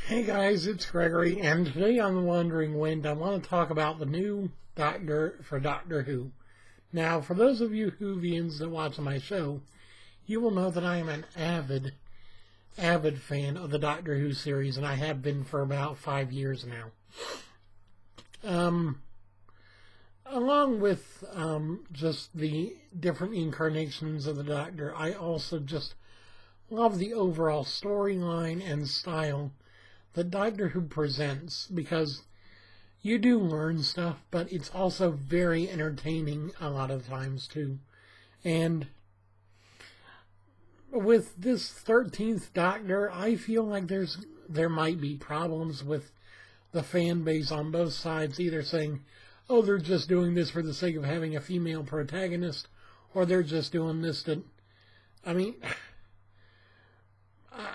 Hey guys, it's Gregory, and today on The Wandering Wind, I want to talk about the new Doctor for Doctor Who. Now, for those of you Whovians that watch my show, you will know that I am an avid fan of the Doctor Who series, and I have been for about 5 years now. Along with just the different incarnations of the Doctor, I also just love the overall storyline and style that Doctor Who presents, because you do learn stuff, but it's also very entertaining a lot of times too. And with this 13th Doctor, I feel like there might be problems with the fan base on both sides, either saying, oh, they're just doing this for the sake of having a female protagonist, or they're just doing this to,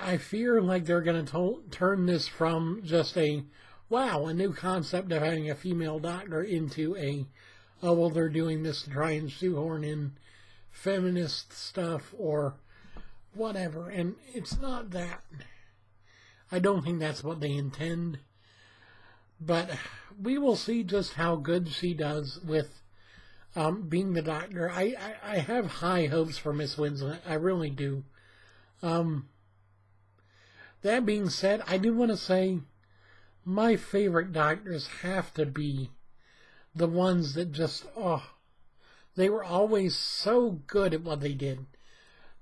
I fear like they're going to turn this from just a new concept of having a female doctor into they're doing this to try and shoehorn in feminist stuff or whatever. And it's not that. I don't think that's what they intend. But we will see just how good she does with being the Doctor. I have high hopes for Miss Winslet. I really do. That being said, I do want to say my favorite Doctors have to be the ones that just, they were always so good at what they did.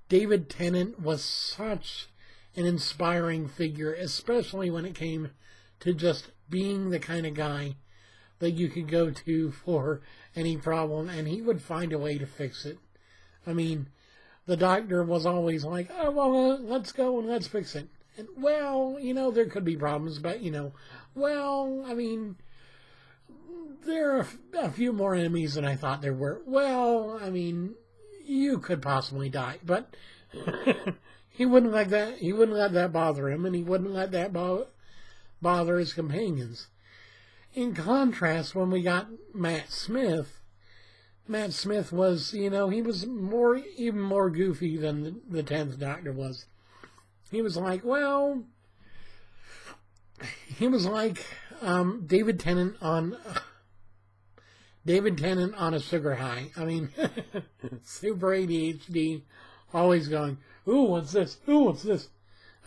David Tennant was such an inspiring figure, especially when it came to just being the kind of guy that you could go to for any problem, and he would find a way to fix it. I mean, the Doctor was always like, let's go and let's fix it. And, there could be problems, but, there are a few more enemies than I thought there were. You could possibly die, but he wouldn't let that. He wouldn't let that bother him, and he wouldn't let that bother his companions. In contrast, when we got Matt Smith was, he was even more goofy than the 10th Doctor was. He was like, David Tennant on a sugar high. Super ADHD, always going, ooh, what's this? Ooh, what's this?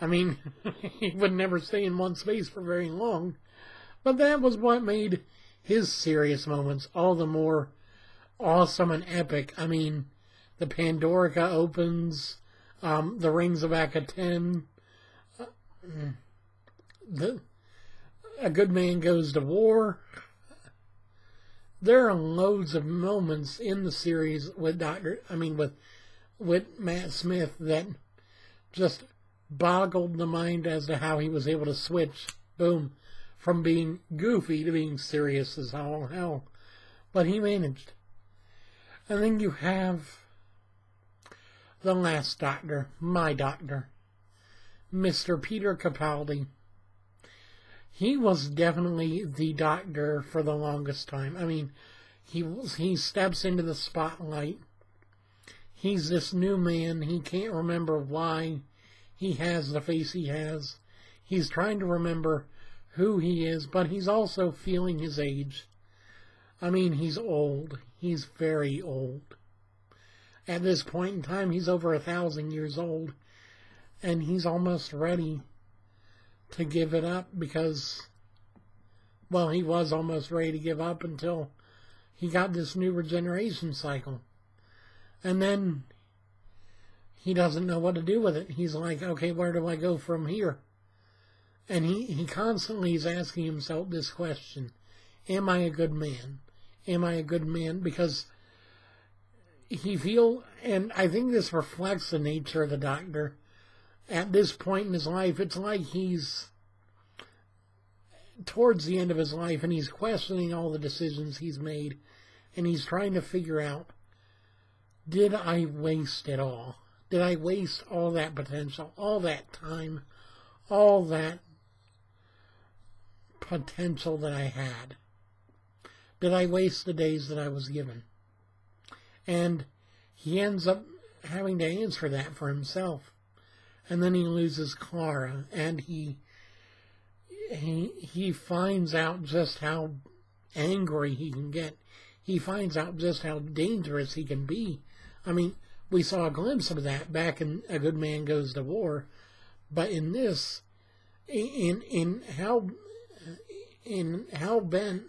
He would never stay in one space for very long. But that was what made his serious moments all the more awesome and epic. The Pandorica opens, the Rings of Akaten, A Good Man Goes to War. There are loads of moments in the series with with Matt Smith that just boggled the mind as to how he was able to switch, boom, from being goofy to being serious as all hell. But he managed. And then you have the last Doctor, my Doctor, Mr. Peter Capaldi. He was definitely the Doctor for the longest time. He steps into the spotlight. He's this new man. He can't remember why he has the face he has. He's trying to remember who he is, but he's also feeling his age. He's old. He's very old. At this point in time, he's over 1,000 years old, and he's almost ready to give it up because, he was almost ready to give up until he got this new regeneration cycle. And then he doesn't know what to do with it. He's like, okay, where do I go from here? And he constantly is asking himself this question, am I a good man? Am I a good man? Because and I think this reflects the nature of the Doctor. At this point in his life, it's like he's towards the end of his life, and he's questioning all the decisions he's made, and he's trying to figure out, did I waste it all? Did I waste all that potential, all that time, all that potential that I had? Did I waste the days that I was given? And he ends up having to answer that for himself. And then he loses Clara, and he he finds out just how angry he can get. He finds out just how dangerous he can be. I mean, we saw a glimpse of that back in A Good Man Goes to War, but in this, in how bent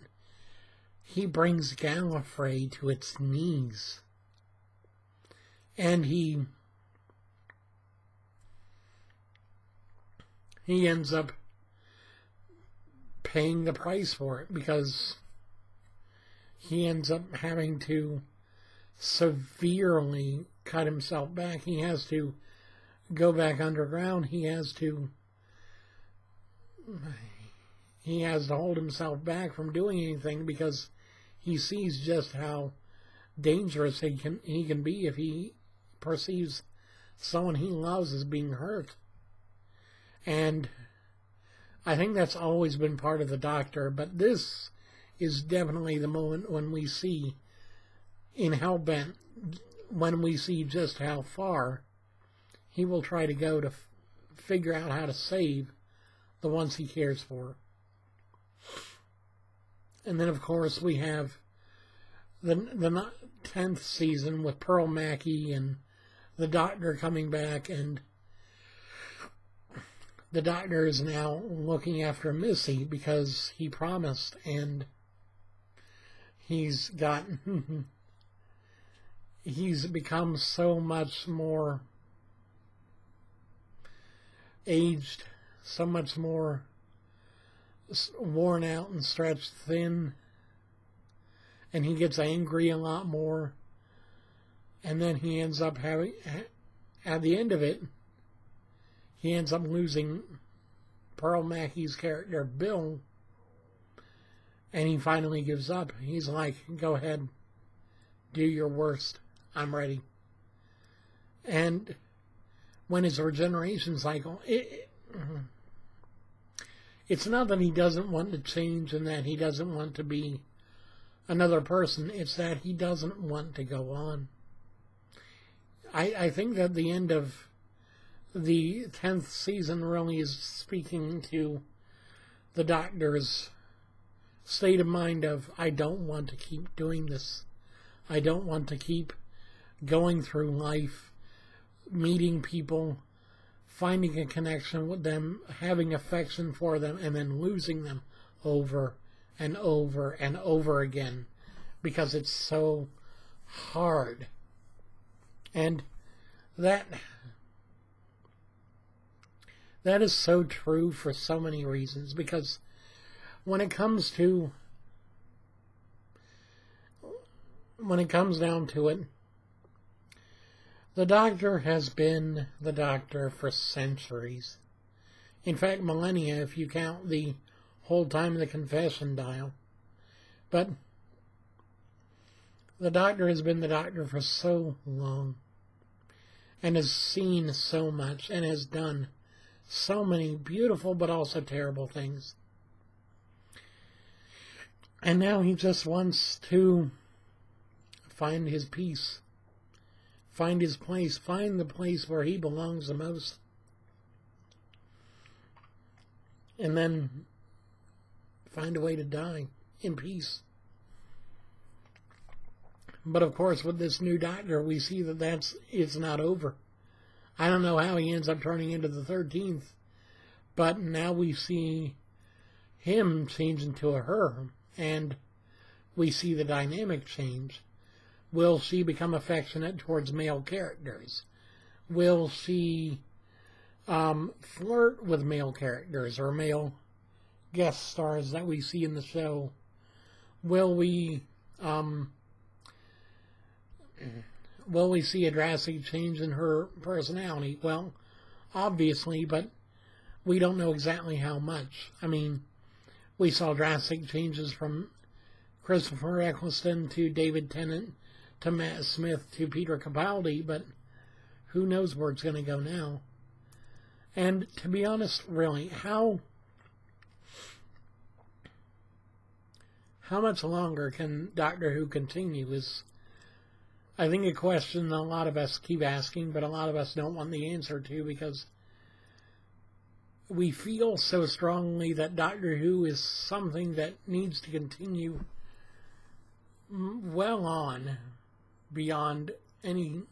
he brings Gallifrey to its knees, and he ends up paying the price for it, because he ends up having to severely cut himself back. He has to go back underground. He has to hold himself back from doing anything, because he sees just how dangerous he can be if he perceives someone he loves as being hurt. And I think that's always been part of the Doctor, but this is definitely the moment when we see in Hellbent, when we see just how far he will try to go to figure out how to save the ones he cares for. And then, of course, we have the 10th season with Pearl Mackie and the Doctor coming back, and the Doctor is now looking after Missy because he promised, and he's become so much more aged, so much more worn out and stretched thin, and he gets angry a lot more, and then he ends up having, at the end of it, he ends up losing Pearl Mackie's character, Bill, and he finally gives up. He's like, go ahead, do your worst, I'm ready. And when his regeneration cycle, it's not that he doesn't want to change and that he doesn't want to be another person, it's that he doesn't want to go on. I think that the end of the 10th season really is speaking to the Doctor's state of mind of, I don't want to keep doing this. I don't want to keep going through life, meeting people, finding a connection with them, having affection for them, and then losing them over and over and over again, because it's so hard. And that is so true for so many reasons, because when it comes down to it, the Doctor has been the Doctor for centuries. In fact, millennia, if you count the whole time of the confession dial. But the Doctor has been the Doctor for so long, and has seen so much, and has done so many beautiful but also terrible things. And now he just wants to find his peace, find his place, find the place where he belongs the most, and then find a way to die in peace. But of course, with this new Doctor, we see that it's not over. I don't know how he ends up turning into the 13th, but now we see him change into a her, and we see the dynamic change. Will she become affectionate towards male characters? Will she flirt with male characters or male guest stars that we see in the show? Will we see a drastic change in her personality? Well, obviously, but we don't know exactly how much. I mean, we saw drastic changes from Christopher Eccleston to David Tennant to Matt Smith to Peter Capaldi, but who knows where it's going to go now. And to be honest, really, how much longer can Doctor Who continue is, I think, a question a lot of us keep asking, but a lot of us don't want the answer to, because we feel so strongly that Doctor Who is something that needs to continue well on beyond any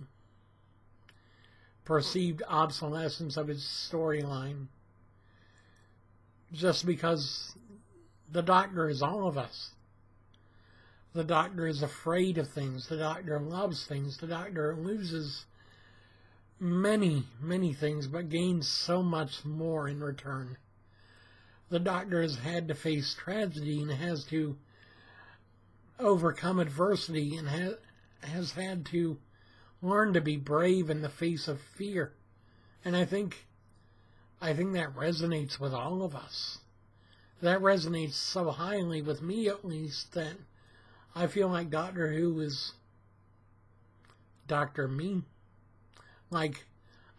perceived obsolescence of its storyline, just because the Doctor is all of us. The Doctor is afraid of things. The Doctor loves things. The Doctor loses many, many things, but gains so much more in return. The Doctor has had to face tragedy and has to overcome adversity and has had to learn to be brave in the face of fear. And I think that resonates with all of us. That resonates so highly with me, at least, that I feel like Doctor Who is Dr. Me. Like,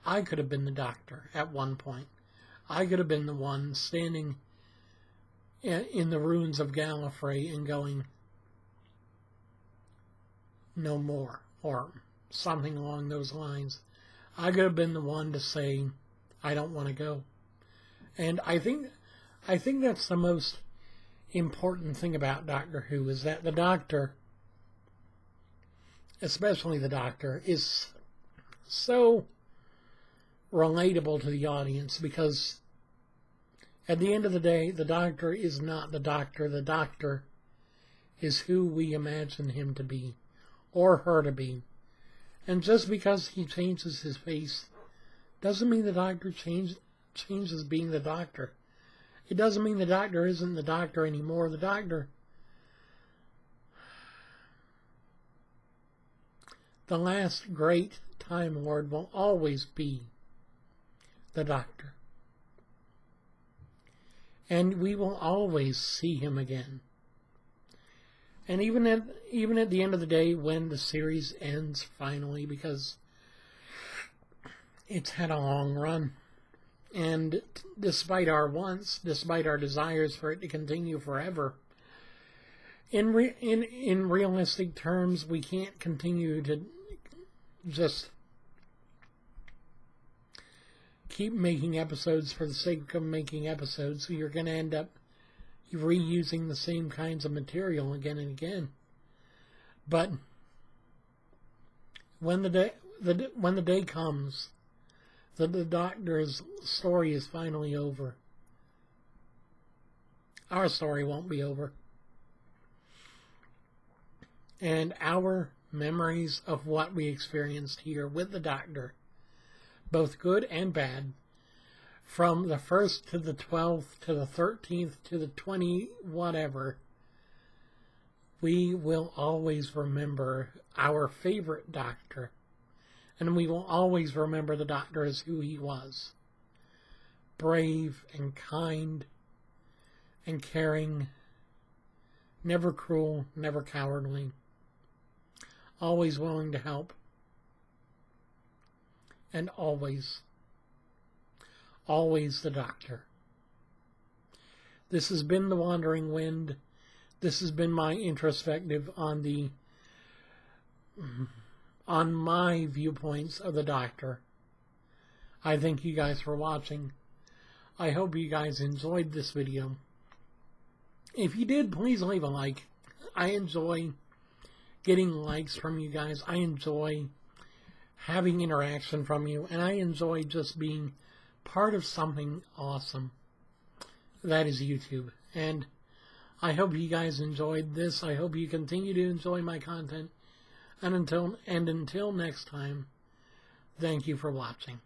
I could have been the Doctor at one point. I could have been the one standing in the ruins of Gallifrey and going, no more, or something along those lines. I could have been the one to say, I don't want to go. And I think that's the most important thing about Doctor Who, is that the Doctor, especially the Doctor, is so relatable to the audience, because at the end of the day, the Doctor is not the Doctor. The Doctor is who we imagine him to be, or her to be. And just because he changes his face doesn't mean the Doctor changes being the Doctor. It doesn't mean the Doctor isn't the Doctor anymore. The Doctor, the last great Time Lord, will always be the Doctor. And we will always see him again. And even at the end of the day, when the series ends finally, because it's had a long run, and despite our wants, despite our desires for it to continue forever, in realistic terms, we can't continue to just keep making episodes for the sake of making episodes. So you're going to end up reusing the same kinds of material again and again. But when the day comes that the Doctor's story is finally over, our story won't be over. And our memories of what we experienced here with the Doctor, both good and bad, from the 1st to the 12th to the 13th to the 20 whatever, we will always remember our favorite Doctor. And we will always remember the Doctor as who he was. Brave and kind and caring, never cruel, never cowardly, always willing to help, and always the Doctor. This has been The Wandering Wind. This has been my introspective on my viewpoints of the Doctor. I thank you guys for watching. I hope you guys enjoyed this video. If you did, please leave a like. I enjoy getting likes from you guys. I enjoy having interaction from you, and I enjoy just being part of something awesome that is YouTube. And I hope you guys enjoyed this. I hope you continue to enjoy my content. And until next time, thank you for watching.